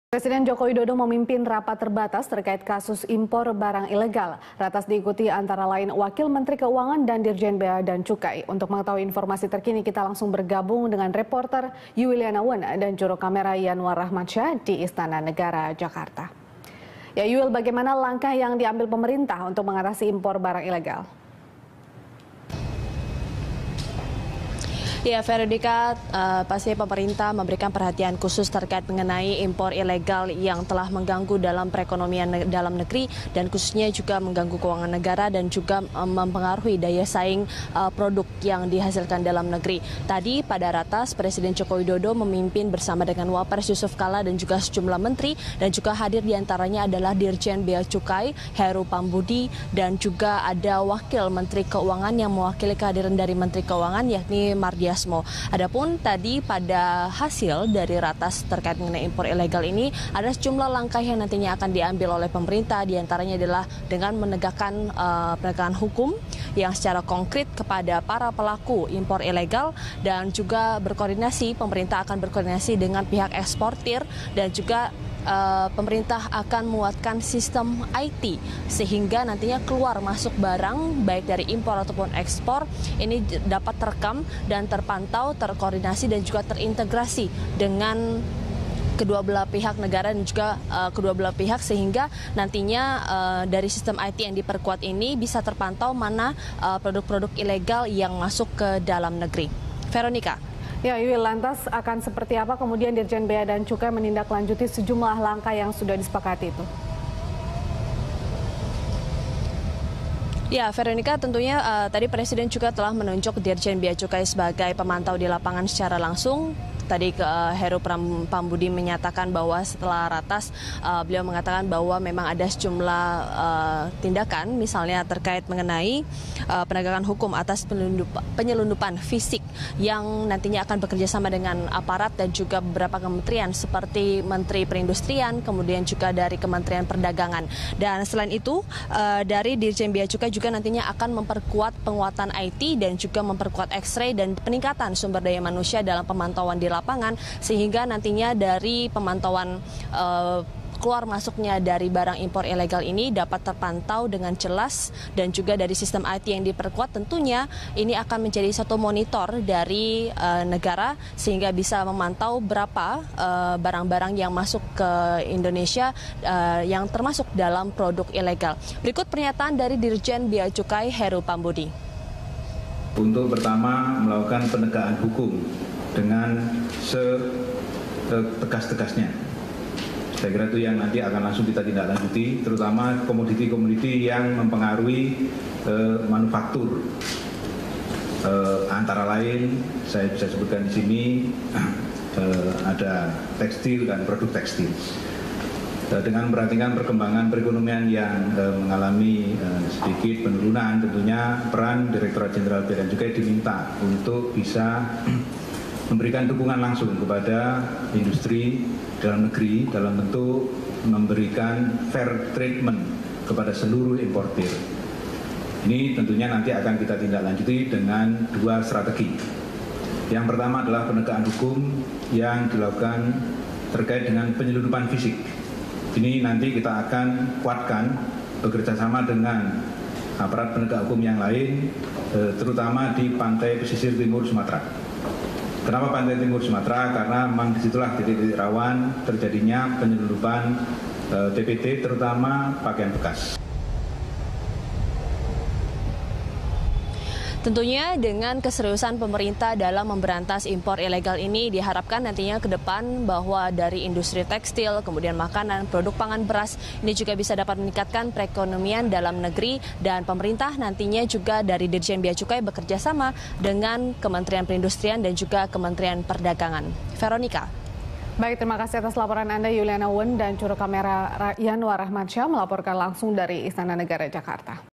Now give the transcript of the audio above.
Presiden Joko Widodo memimpin rapat terbatas terkait kasus impor barang ilegal. Ratas diikuti antara lain Wakil Menteri Keuangan dan Dirjen Bea dan Cukai. Untuk mengetahui informasi terkini, kita langsung bergabung dengan reporter Yuliana Wen dan juru kamera Yanwar Rahmansyah di Istana Negara, Jakarta. Ya Yul, bagaimana langkah yang diambil pemerintah untuk mengatasi impor barang ilegal? Ya, Veronica, pasti pemerintah memberikan perhatian khusus terkait mengenai impor ilegal yang telah mengganggu dalam perekonomian dalam negeri dan khususnya juga mengganggu keuangan negara dan juga mempengaruhi daya saing produk yang dihasilkan dalam negeri. Tadi pada ratas, Presiden Joko Widodo memimpin bersama dengan Wapres Yusuf Kala dan juga sejumlah menteri, dan juga hadir diantaranya adalah Dirjen Bea Cukai Heru Pambudi dan juga ada Wakil Menteri Keuangan yang mewakili kehadiran dari Menteri Keuangan yakni Mardiasmo. Adapun tadi pada hasil dari ratas terkait mengenai impor ilegal ini ada sejumlah langkah yang nantinya akan diambil oleh pemerintah, diantaranya adalah dengan menegakkan penegakan hukum yang secara konkret kepada para pelaku impor ilegal dan juga berkoordinasi, pemerintah akan berkoordinasi dengan pihak eksportir dan juga pemerintah akan menguatkan sistem IT sehingga nantinya keluar masuk barang baik dari impor ataupun ekspor ini dapat terekam dan terpantau, terkoordinasi dan juga terintegrasi dengan kedua belah pihak negara dan juga kedua belah pihak sehingga nantinya dari sistem IT yang diperkuat ini bisa terpantau mana produk-produk ilegal yang masuk ke dalam negeri. Veronica. Ya, Yul, lantas akan seperti apa kemudian Dirjen Bea dan Cukai menindaklanjuti sejumlah langkah yang sudah disepakati itu? Ya, Veronica, tentunya tadi Presiden juga telah menunjuk Dirjen Bea Cukai sebagai pemantau di lapangan secara langsung. Tadi Heru Pambudi menyatakan bahwa setelah ratas beliau mengatakan bahwa memang ada sejumlah tindakan misalnya terkait mengenai penegakan hukum atas penyelundupan fisik yang nantinya akan bekerja sama dengan aparat dan juga beberapa kementerian seperti Menteri Perindustrian, kemudian juga dari Kementerian Perdagangan. Dan selain itu dari Dirjen Bea Cukai juga nantinya akan memperkuat penguatan IT dan juga memperkuat X-ray dan peningkatan sumber daya manusia dalam pemantauan di lapangan sehingga nantinya dari pemantauan keluar masuknya dari barang impor ilegal ini dapat terpantau dengan jelas dan juga dari sistem IT yang diperkuat tentunya ini akan menjadi satu monitor dari negara sehingga bisa memantau berapa barang-barang yang masuk ke Indonesia yang termasuk dalam produk ilegal. Berikut pernyataan dari Dirjen Bea Cukai Heru Pambudi. Untuk pertama melakukan penegakan hukum dengan setegas-tegasnya. Saya kira itu yang nanti akan langsung kita tindak lanjuti, terutama komoditi-komoditi yang mempengaruhi manufaktur. Antara lain, saya bisa sebutkan di sini ada tekstil dan produk tekstil. Dengan memperhatikan perkembangan perekonomian yang mengalami sedikit penurunan, tentunya peran Direktorat Jenderal Bea dan Cukai diminta untuk bisa memberikan dukungan langsung kepada industri dalam negeri dalam bentuk memberikan fair treatment kepada seluruh importir. Ini tentunya nanti akan kita tindak lanjuti dengan dua strategi. Yang pertama adalah penegakan hukum yang dilakukan terkait dengan penyelundupan fisik. Ini nanti kita akan kuatkan bekerjasama dengan aparat penegak hukum yang lain, terutama di pantai pesisir timur Sumatera. Kenapa pantai timur Sumatera? Karena memang disitulah titik-titik rawan terjadinya penyelundupan TPT, terutama pakaian bekas. Tentunya dengan keseriusan pemerintah dalam memberantas impor ilegal ini diharapkan nantinya ke depan bahwa dari industri tekstil, kemudian makanan, produk pangan beras ini juga bisa dapat meningkatkan perekonomian dalam negeri dan pemerintah nantinya juga dari Dirjen Bea Cukai bekerja sama dengan Kementerian Perindustrian dan juga Kementerian Perdagangan. Veronica. Baik, terima kasih atas laporan Anda Yuliana Wen dan juru kamera Yanwar Rahmansyah melaporkan langsung dari Istana Negara, Jakarta.